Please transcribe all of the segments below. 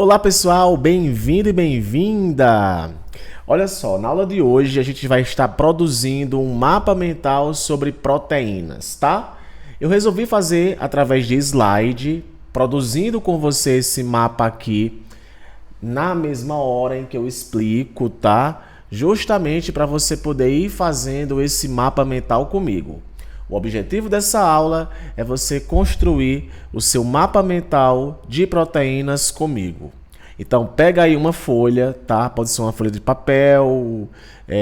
Olá pessoal, bem-vindo e bem-vinda! Olha só, na aula de hoje a gente vai estar produzindo um mapa mental sobre proteínas, tá? Eu resolvi fazer através de slide, produzindo com você esse mapa aqui na mesma hora em que eu explico, tá? Justamente para você poder ir fazendo esse mapa mental comigo. O objetivo dessa aula é você construir o seu mapa mental de proteínas comigo. Então pega aí uma folha, tá? Pode ser uma folha de papel,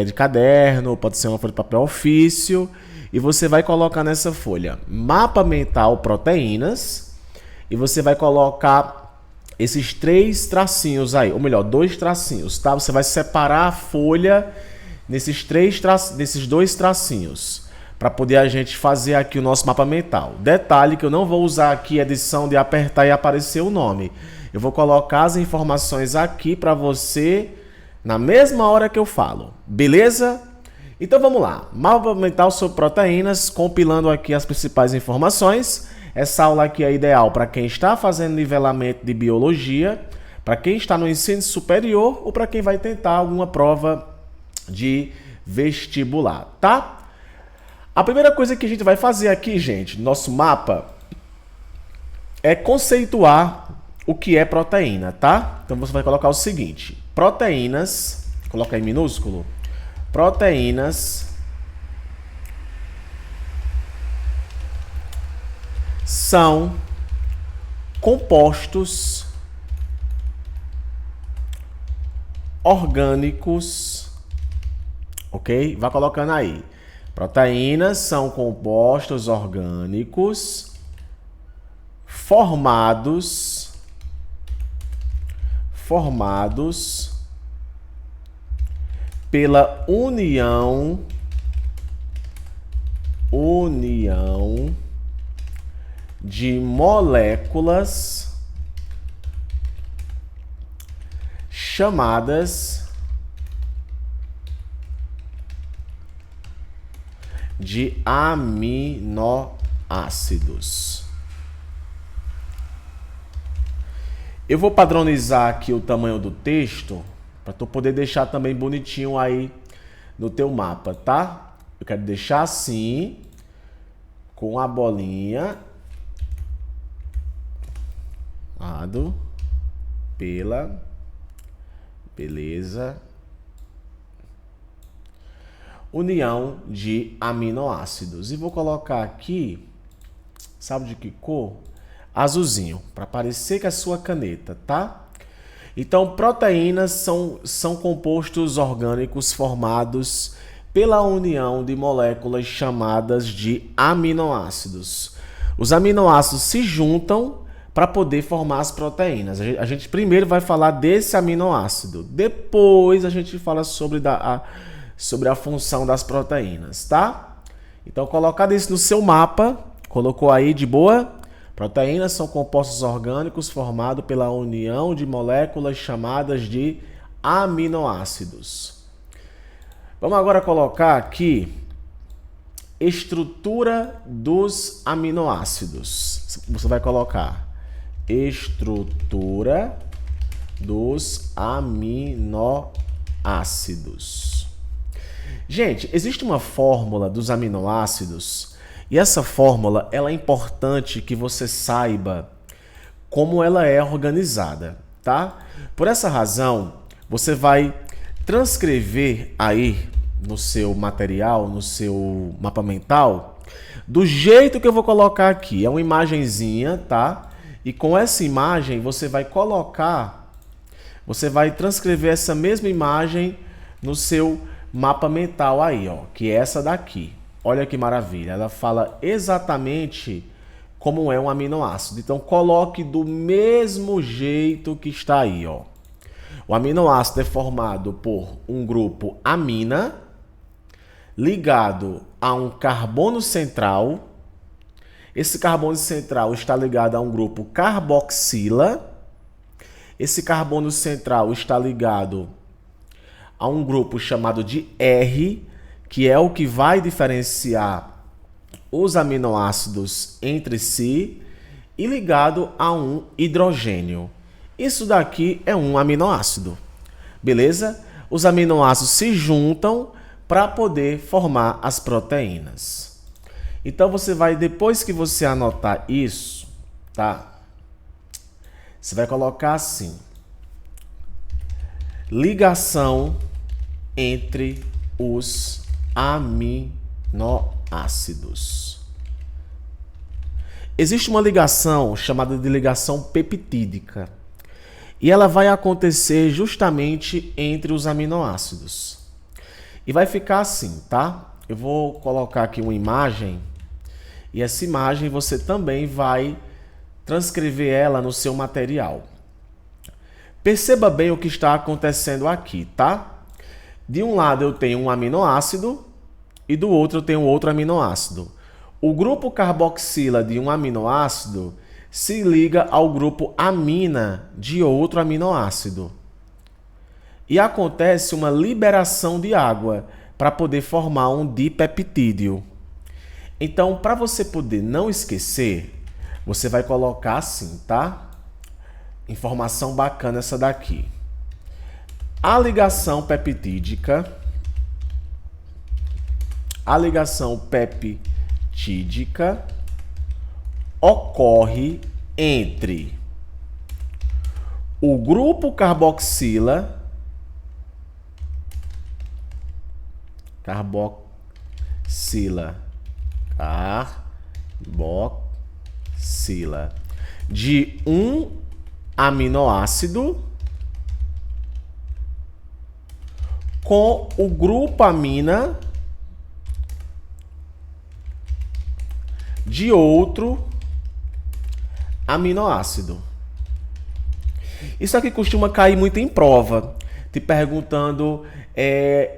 de caderno, pode ser uma folha de papel ofício, e você vai colocar nessa folha mapa mental proteínas, e você vai colocar esses 3 tracinhos aí, ou melhor, 2 tracinhos, tá? Você vai separar a folha nesses 2 tracinhos, para poder a gente fazer aqui o nosso mapa mental. Detalhe que eu não vou usar aqui a edição de apertar e aparecer o nome. Eu vou colocar as informações aqui para você na mesma hora que eu falo, beleza? Então vamos lá, mapa mental sobre proteínas, compilando aqui as principais informações. Essa aula aqui é ideal para quem está fazendo nivelamento de biologia, para quem está no ensino superior ou para quem vai tentar alguma prova de vestibular, tá? A primeira coisa que a gente vai fazer aqui, gente, no nosso mapa, é conceituar o que é proteína, tá? Então você vai colocar o seguinte: proteínas, coloca em minúsculo, proteínas são compostos orgânicos, ok? Vai colocando aí. Proteínas são compostos orgânicos formados pela união de moléculas chamadas de aminoácidos. Eu vou padronizar aqui o tamanho do texto para tu poder deixar também bonitinho aí no teu mapa, tá? Eu quero deixar assim, com a bolinha, lado, beleza, união de aminoácidos. E vou colocar aqui, sabe de que cor? Azulzinho, para parecer que é a sua caneta, tá? Então, proteínas são compostos orgânicos formados pela união de moléculas chamadas de aminoácidos. Os aminoácidos se juntam para poder formar as proteínas. A gente primeiro vai falar desse aminoácido, depois a gente fala sobre a função das proteínas, tá? Então, colocado isso no seu mapa, colocou aí de boa? Proteínas são compostos orgânicos formados pela união de moléculas chamadas de aminoácidos. Vamos agora colocar aqui estrutura dos aminoácidos. Você vai colocar estrutura dos aminoácidos. Gente, existe uma fórmula dos aminoácidos e essa fórmula ela é importante que você saiba como ela é organizada, tá? Por essa razão, você vai transcrever aí no seu material, no seu mapa mental, do jeito que eu vou colocar aqui. É uma imagenzinha, tá? E com essa imagem você vai transcrever essa mesma imagem no seu mapa mental aí, ó, que é essa daqui. Olha que maravilha, ela fala exatamente como é um aminoácido. Então coloque do mesmo jeito que está aí, ó. O aminoácido é formado por um grupo amina ligado a um carbono central. Esse carbono central está ligado a um grupo carboxila. Esse carbono central está ligado a um grupo chamado de R, que é o que vai diferenciar os aminoácidos entre si, e ligado a um hidrogênio. Isso daqui é um aminoácido, beleza? Os aminoácidos se juntam para poder formar as proteínas. Então você vai, depois que você anotar isso, tá? Você vai colocar assim: ligação entre os aminoácidos. Existe uma ligação chamada de ligação peptídica. E ela vai acontecer justamente entre os aminoácidos. E vai ficar assim, tá? Eu vou colocar aqui uma imagem. E essa imagem você também vai transcrever ela no seu material. Perceba bem o que está acontecendo aqui, tá? De um lado eu tenho um aminoácido e do outro eu tenho outro aminoácido. O grupo carboxila de um aminoácido se liga ao grupo amina de outro aminoácido. E acontece uma liberação de água para poder formar um dipeptídeo. Então, para você poder não esquecer, você vai colocar assim, tá? Informação bacana essa daqui. A ligação peptídica ocorre entre o grupo carboxila de um aminoácido com o grupo amina de outro aminoácido. Isso aqui costuma cair muito em prova, te perguntando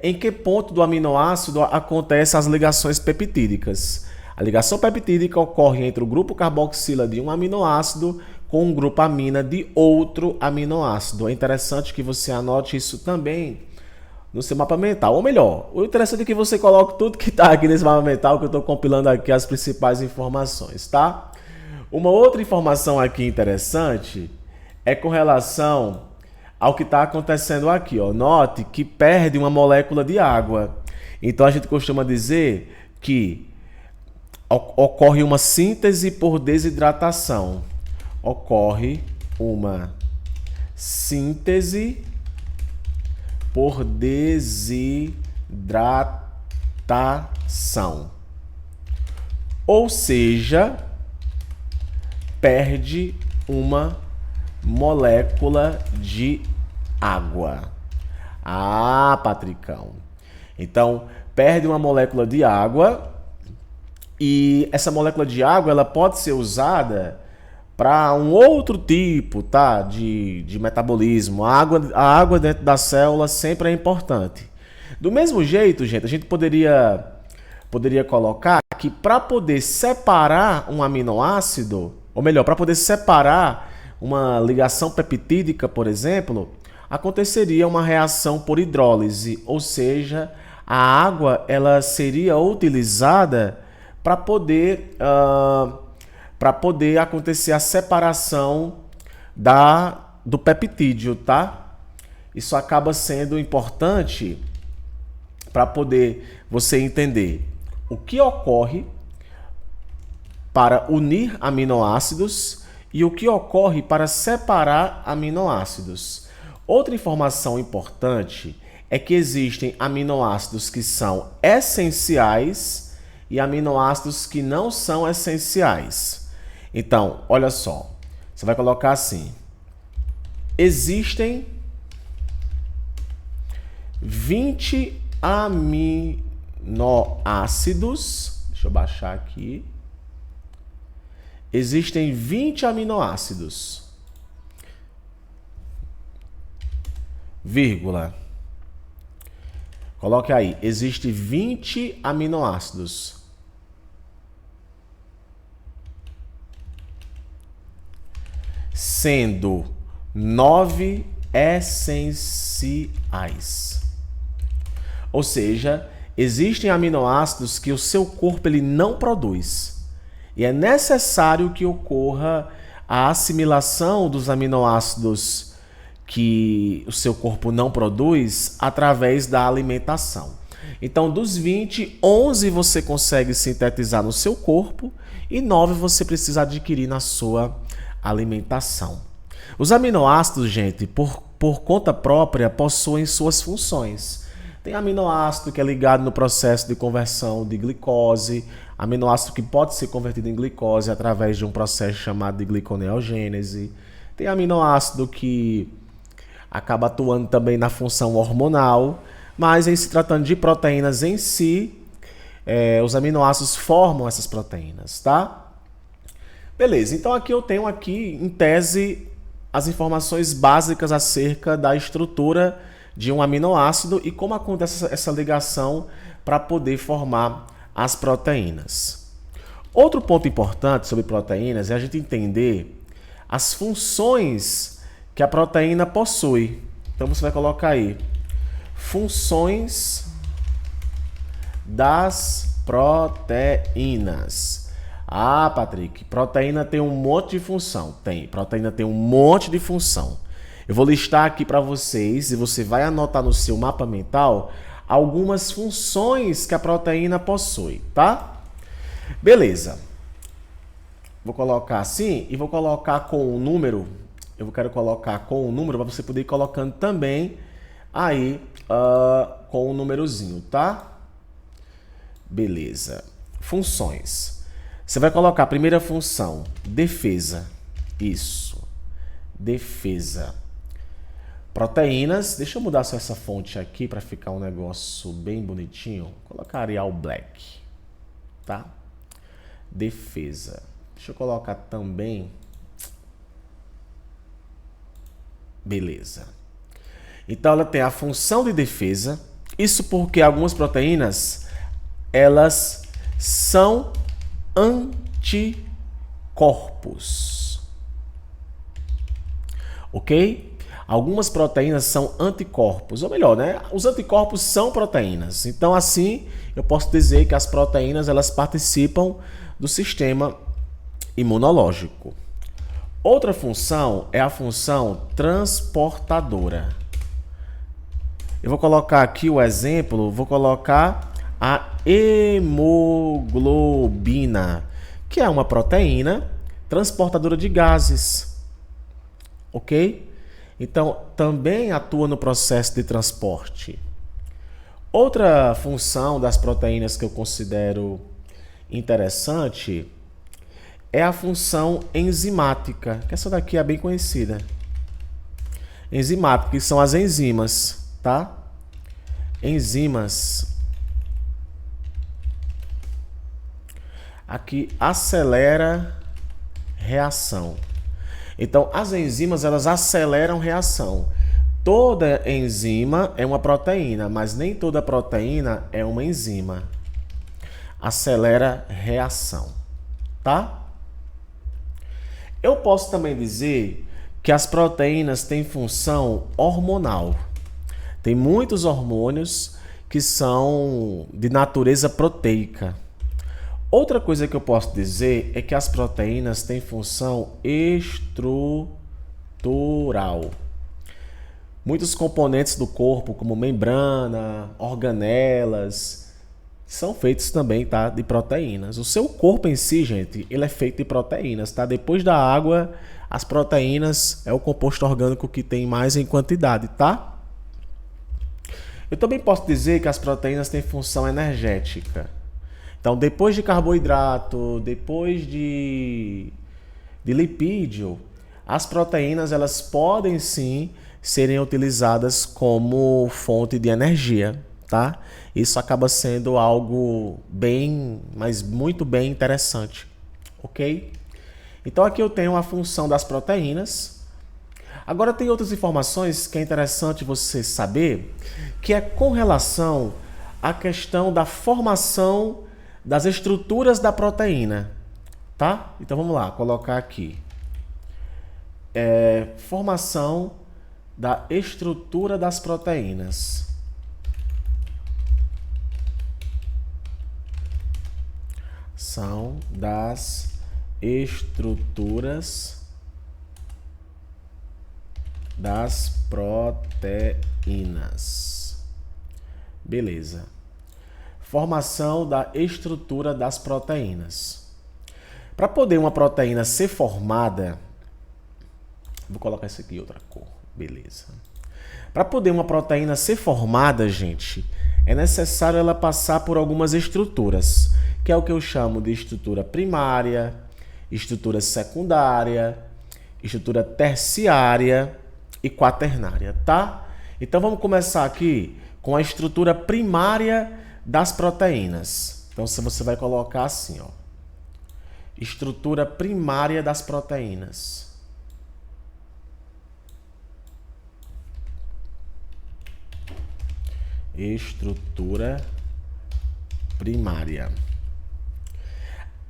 em que ponto do aminoácido acontecem as ligações peptídicas. A ligação peptídica ocorre entre o grupo carboxila de um aminoácido com um grupo amina de outro aminoácido. É interessante que você anote isso também no seu mapa mental. Ou melhor, o interessante é que você coloque tudo que está aqui nesse mapa mental, que eu estou compilando aqui as principais informações, tá? Uma outra informação aqui interessante é com relação ao que está acontecendo aqui, ó. Note que perde uma molécula de água. Então a gente costuma dizer que ocorre uma síntese por desidratação. Ocorre uma síntese por desidratação. Ou seja, perde uma molécula de água. Ah, Patricão. Então, perde uma molécula de água e essa molécula de água ela pode ser usada para um outro tipo, tá, de metabolismo. A água dentro da célula sempre é importante. Do mesmo jeito, gente, a gente poderia colocar que para poder separar um aminoácido, ou melhor, para poder separar uma ligação peptídica, por exemplo, aconteceria uma reação por hidrólise, ou seja, a água ela seria utilizada para poder acontecer a separação do peptídeo, tá? Isso acaba sendo importante para poder você entender o que ocorre para unir aminoácidos e o que ocorre para separar aminoácidos. Outra informação importante é que existem aminoácidos que são essenciais e aminoácidos que não são essenciais. Então, olha só, você vai colocar assim: existem 20 aminoácidos, deixa eu baixar aqui. Existem 20 aminoácidos, vírgula. Coloque aí, existe 20 aminoácidos. Sendo 9 essenciais. Ou seja, existem aminoácidos que o seu corpo ele não produz. E é necessário que ocorra a assimilação dos aminoácidos que o seu corpo não produz através da alimentação. Então, dos 20, 11 você consegue sintetizar no seu corpo e 9 você precisa adquirir na sua alimentação. Os aminoácidos, gente, por conta própria, possuem suas funções. Tem aminoácido que é ligado no processo de conversão de glicose, aminoácido que pode ser convertido em glicose através de um processo chamado de gliconeogênese. Tem aminoácido que acaba atuando também na função hormonal, mas em se tratando de proteínas em si, os aminoácidos formam essas proteínas, tá? Beleza, então aqui eu tenho em tese as informações básicas acerca da estrutura de um aminoácido e como acontece essa ligação para poder formar as proteínas. Outro ponto importante sobre proteínas é a gente entender as funções que a proteína possui. Então você vai colocar aí funções das proteínas. Ah, Patrick, proteína tem um monte de função. Tem, proteína tem um monte de função. Eu vou listar aqui para vocês e você vai anotar no seu mapa mental algumas funções que a proteína possui, tá? Beleza. Vou colocar assim e vou colocar com um número. Eu quero colocar com um número para você poder ir colocando também aí com um númerozinho, tá? Beleza. Funções. Você vai colocar a primeira função, defesa. Isso. Defesa. Proteínas. Deixa eu mudar só essa fonte aqui para ficar um negócio bem bonitinho. Vou colocar Arial Black. Tá? Defesa. Deixa eu colocar também. Beleza. Então ela tem a função de defesa. Isso porque algumas proteínas elas são anticorpos. Ok? Algumas proteínas são anticorpos, ou melhor, né? Os anticorpos são proteínas. Então, assim, eu posso dizer que as proteínas elas participam do sistema imunológico. Outra função é a função transportadora. Eu vou colocar aqui o exemplo, vou colocar a hemoglobina, que é uma proteína transportadora de gases. Ok? Então, também atua no processo de transporte. Outra função das proteínas que eu considero interessante é a função enzimática, que essa daqui é bem conhecida. Enzimática, que são as enzimas, tá? Enzimas. Aqui acelera reação. Então, as enzimas elas aceleram reação. Toda enzima é uma proteína, mas nem toda proteína é uma enzima. Acelera reação, tá? Eu posso também dizer que as proteínas têm função hormonal. Tem muitos hormônios que são de natureza proteica. Outra coisa que eu posso dizer é que as proteínas têm função estrutural. Muitos componentes do corpo, como membrana, organelas, são feitos também, tá, de proteínas. O seu corpo em si, gente, ele é feito de proteínas, tá? Depois da água, as proteínas é o composto orgânico que tem mais em quantidade, tá? Eu também posso dizer que as proteínas têm função energética. Então, depois de carboidrato, depois de lipídio, as proteínas elas podem sim serem utilizadas como fonte de energia, tá? Isso acaba sendo algo bem, mas muito bem interessante, ok? Então, aqui eu tenho a função das proteínas. Agora, tem outras informações que é interessante você saber, que é com relação à questão da formação das estruturas da proteína, tá? Então vamos lá, colocar aqui. Formação da estrutura das proteínas. São das estruturas das proteínas. Beleza. Formação da estrutura das proteínas. Para poder uma proteína ser formada, vou colocar isso aqui outra cor. Beleza. Para poder uma proteína ser formada, gente, é necessário ela passar por algumas estruturas, que é o que eu chamo de estrutura primária, estrutura secundária, estrutura terciária e quaternária, tá? Então vamos começar aqui com a estrutura primária das proteínas. Então você vai colocar assim, ó. Estrutura primária das proteínas. Estrutura primária.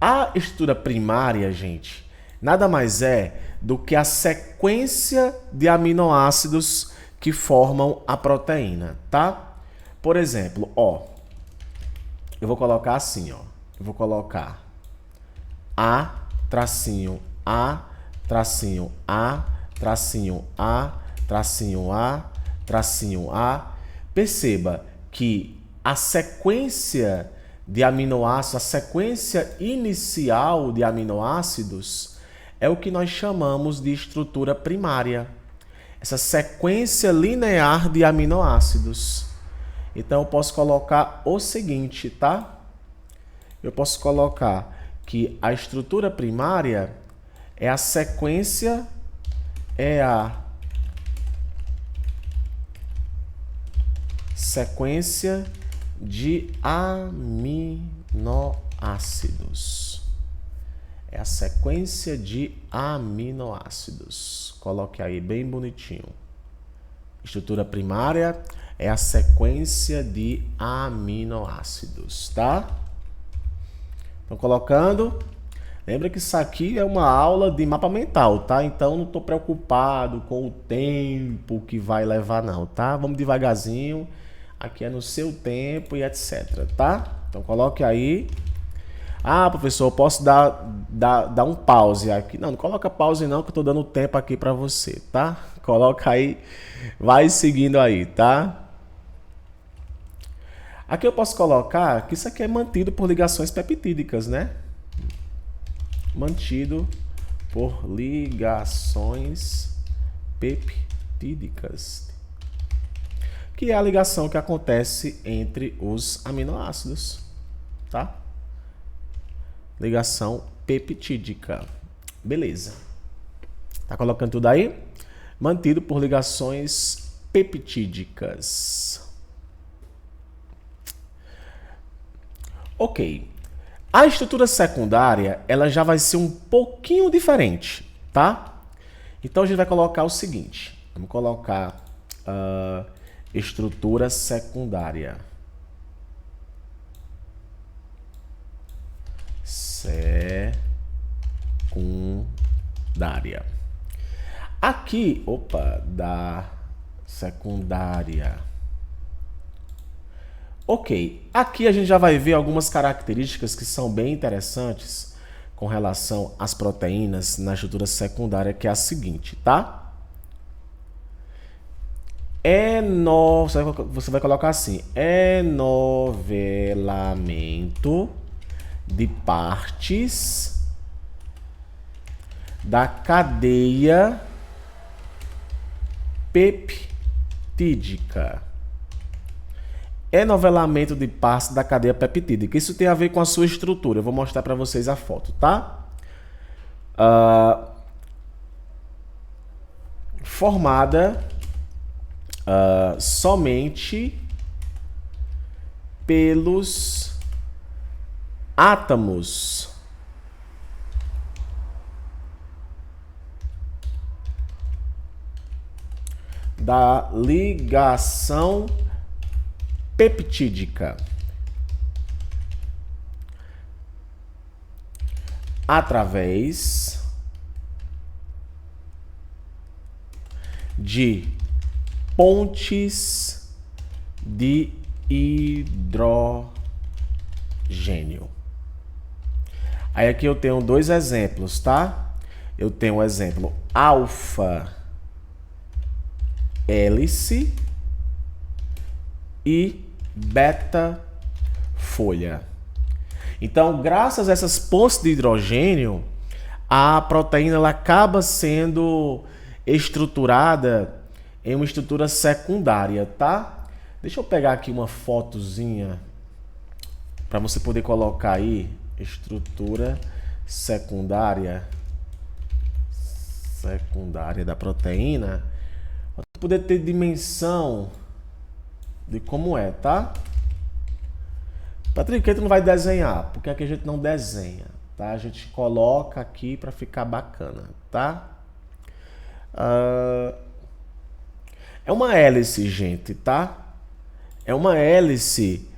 A estrutura primária, gente, nada mais é do que a sequência de aminoácidos que formam a proteína, tá? Por exemplo, ó, eu vou colocar assim, ó. Eu vou colocar A, tracinho, A, tracinho, A, tracinho, A, tracinho, A, tracinho, A. Perceba que a sequência de aminoácidos, a sequência inicial de aminoácidos é o que nós chamamos de estrutura primária. Essa sequência linear de aminoácidos. Então eu posso colocar o seguinte, tá? Eu posso colocar que a estrutura primária é a sequência, de aminoácidos. É a sequência de aminoácidos. Coloque aí bem bonitinho. Estrutura primária é a sequência de aminoácidos, tá? Estão colocando? Lembra que isso aqui é uma aula de mapa mental, tá? Então não estou preocupado com o tempo que vai levar não, tá? Vamos devagarzinho. Aqui é no seu tempo e etc, tá? Então coloque aí. Ah, professor, eu posso dar um pause aqui. Não coloca pause não, que eu tô dando tempo aqui para você, tá? Coloca aí, vai seguindo aí, tá? Aqui eu posso colocar que isso aqui é mantido por ligações peptídicas, né? Mantido por ligações peptídicas, que é a ligação que acontece entre os aminoácidos, tá? Ligação peptídica. Beleza. Tá colocando tudo aí? Mantido por ligações peptídicas. Ok. A estrutura secundária, ela já vai ser um pouquinho diferente, tá? Então a gente vai colocar o seguinte. Vamos colocar estrutura secundária. Secundária. Aqui, da secundária. Ok, aqui a gente já vai ver algumas características que são bem interessantes com relação às proteínas na estrutura secundária, que é a seguinte, tá? Você vai colocar assim, enovelamento de partes da cadeia peptídica. Enovelamento de partes da cadeia peptídica. Isso tem a ver com a sua estrutura. Eu vou mostrar para vocês a foto, tá? Formada somente pelos átomos da ligação peptídica através de pontes de hidrogênio. Aí aqui eu tenho dois exemplos, tá? Eu tenho o exemplo alfa hélice e beta folha. Então, graças a essas pontes de hidrogênio, a proteína ela acaba sendo estruturada em uma estrutura secundária, tá? Deixa eu pegar aqui uma fotozinha para você poder colocar aí estrutura secundária da proteína, para poder ter dimensão de como é, tá? Patrick, a gente não vai desenhar, porque aqui a gente não desenha, tá? A gente coloca aqui para ficar bacana, tá? É uma hélice, gente, tá? É uma hélice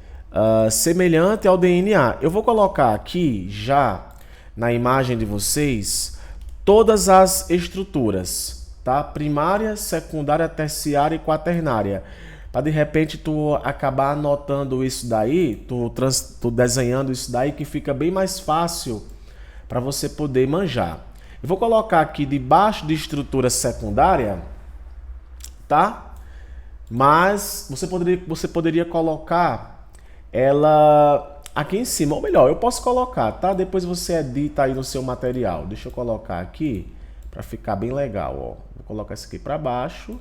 semelhante ao DNA. Eu vou colocar aqui já na imagem de vocês todas as estruturas, tá? Primária, secundária, terciária e quaternária. Para de repente tu acabar anotando isso daí, tu desenhando isso daí, que fica bem mais fácil para você poder manjar. Eu vou colocar aqui debaixo de estrutura secundária, tá? Mas você poderia colocar ela aqui em cima, ou melhor, eu posso colocar, tá? Depois você edita aí no seu material. Deixa eu colocar aqui para ficar bem legal, ó. Vou colocar isso aqui para baixo.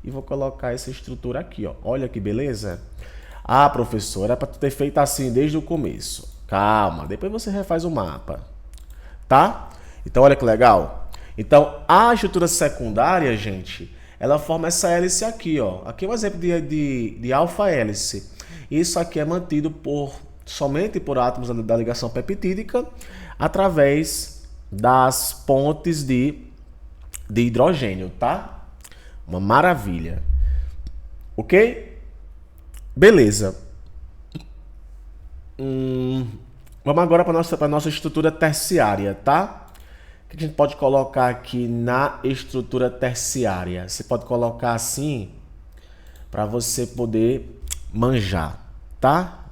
E vou colocar essa estrutura aqui, ó. Olha que beleza. Ah, professor, era para tu ter feito assim desde o começo. Calma, depois você refaz o mapa. Tá? Então, olha que legal. Então, a estrutura secundária, gente, ela forma essa hélice aqui, ó. Aqui é um exemplo de alfa-hélice. Isso aqui é mantido somente por átomos da ligação peptídica através das pontes de hidrogênio, tá? Uma maravilha. Ok? Beleza. Vamos agora para a nossa estrutura terciária, tá? O que a gente pode colocar aqui na estrutura terciária? Você pode colocar assim para você poder manjar, tá?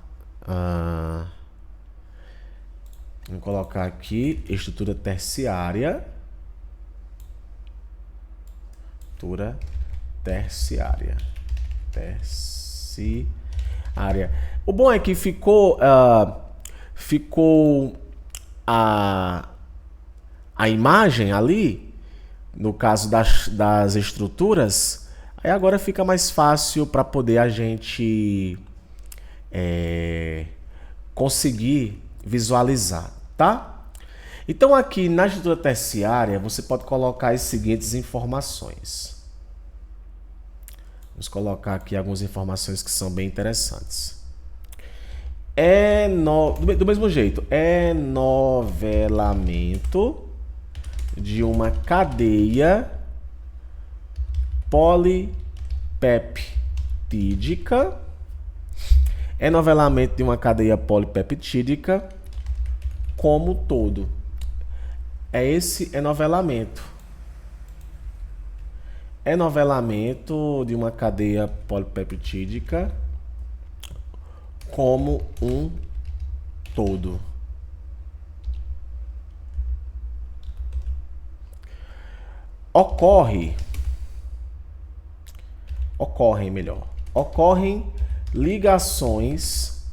Vamos colocar aqui estrutura terciária. Terciária. O bom é que ficou a imagem ali, no caso das estruturas, aí agora fica mais fácil para poder a gente conseguir visualizar, tá? Então aqui na estrutura terciária você pode colocar as seguintes informações. Vamos colocar aqui algumas informações que são bem interessantes. Do mesmo jeito, enovelamento de uma cadeia polipeptídica. Enovelamento de uma cadeia polipeptídica como todo. É esse enovelamento. Enovelamento de uma cadeia polipeptídica como um todo. Ocorrem ligações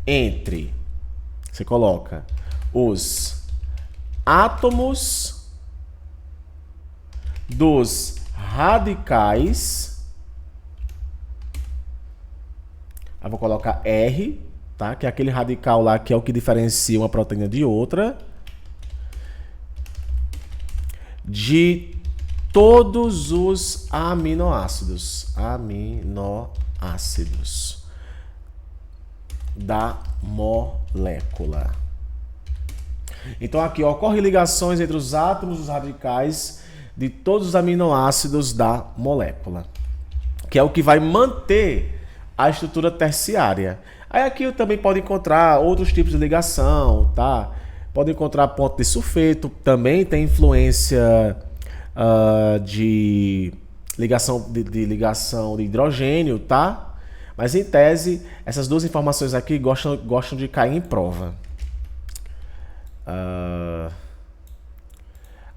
entre, você coloca, os átomos dos radicais. Eu vou colocar R, tá? Que é aquele radical lá que é o que diferencia uma proteína de outra. De todos os aminoácidos. Aminoácidos da molécula. Então aqui ocorrem ligações entre os átomos dos radicais de todos os aminoácidos da molécula, que é o que vai manter a estrutura terciária. Aí aqui eu também pode encontrar outros tipos de ligação, tá? Pode encontrar ponto de sulfeto, também tem influência de ligação de hidrogênio, tá? Mas em tese, essas duas informações aqui gostam de cair em prova.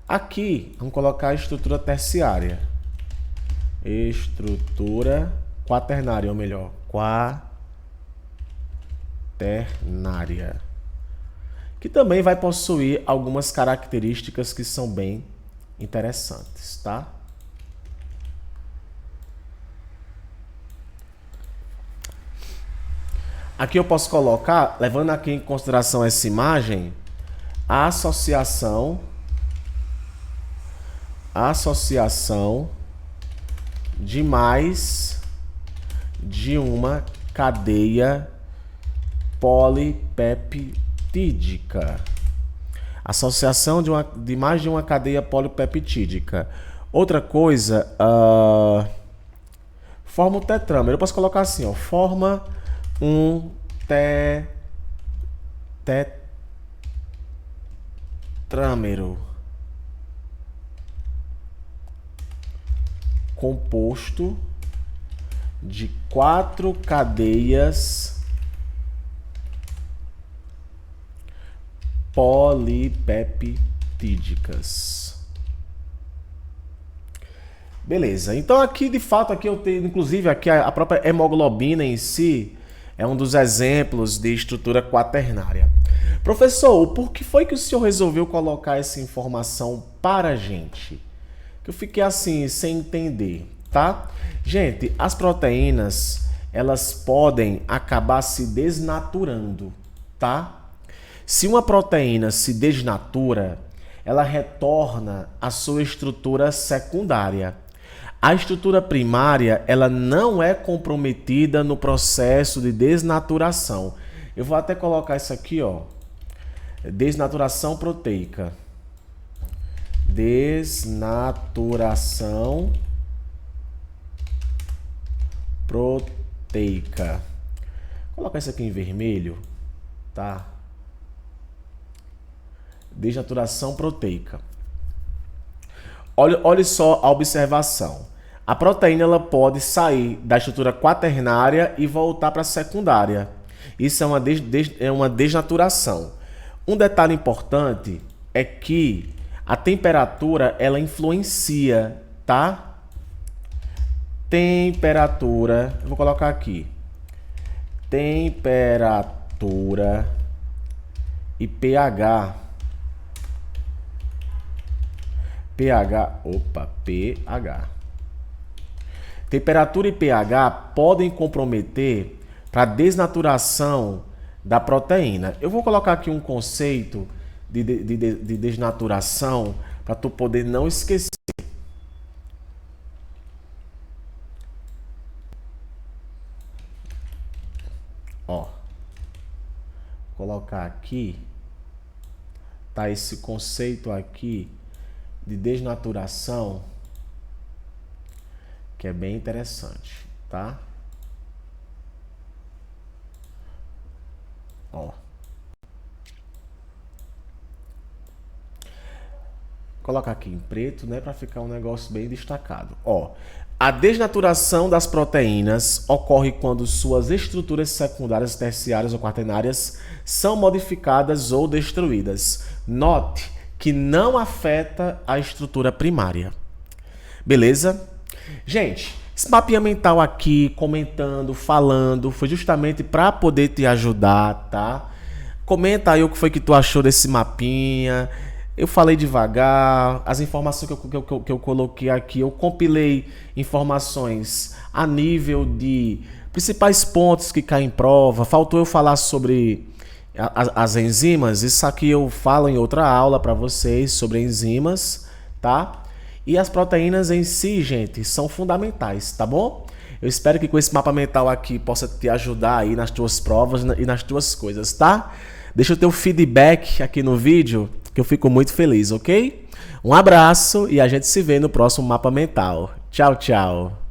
Aqui, vamos colocar a estrutura terciária. Estrutura quaternária, ou melhor, quaternária. Que também vai possuir algumas características que são bem interessantes, tá? Aqui eu posso colocar, levando aqui em consideração essa imagem, a associação de mais de uma cadeia polipeptídica. Associação de mais de uma cadeia polipeptídica. Outra coisa, forma um tetrâmero. Eu posso colocar assim, ó, forma um tetrâmero composto de 4 cadeias polipeptídicas. Beleza, então aqui de fato aqui eu tenho, inclusive aqui a própria hemoglobina em si é um dos exemplos de estrutura quaternária. Professor, por que foi que o senhor resolveu colocar essa informação para a gente? Que eu fiquei assim, sem entender, tá? Gente, as proteínas, elas podem acabar se desnaturando, tá? Se uma proteína se desnatura, ela retorna à sua estrutura secundária. A estrutura primária, ela não é comprometida no processo de desnaturação. Eu vou até colocar isso aqui, ó. Desnaturação proteica. Desnaturação proteica. Vou colocar isso aqui em vermelho, tá? Desnaturação proteica. Olha só a observação. A proteína ela pode sair da estrutura quaternária e voltar para a secundária. Isso é uma desnaturação. Um detalhe importante é que a temperatura ela influencia, tá? Temperatura, eu vou colocar aqui. Temperatura e pH. pH. Temperatura e pH podem comprometer para a desnaturação da proteína. Eu vou colocar aqui um conceito de desnaturação para tu poder não esquecer. Ó, vou colocar aqui, tá esse conceito aqui de desnaturação, que é bem interessante, tá? Ó. Colocar aqui em preto, né, para ficar um negócio bem destacado. Ó, a desnaturação das proteínas ocorre quando suas estruturas secundárias, terciárias ou quaternárias são modificadas ou destruídas. Note que não afeta a estrutura primária. Beleza? Gente, esse mapinha mental aqui, comentando, falando, foi justamente para poder te ajudar, tá? Comenta aí o que foi que tu achou desse mapinha. Eu falei devagar, as informações que eu coloquei aqui, eu compilei informações a nível de principais pontos que caem em prova. Faltou eu falar sobre as enzimas, isso aqui eu falo em outra aula para vocês sobre enzimas, tá? E as proteínas em si, gente, são fundamentais, tá bom? Eu espero que com esse mapa mental aqui possa te ajudar aí nas tuas provas e nas tuas coisas, tá? Deixa o teu feedback aqui no vídeo, que eu fico muito feliz, ok? Um abraço e a gente se vê no próximo mapa mental. Tchau, tchau!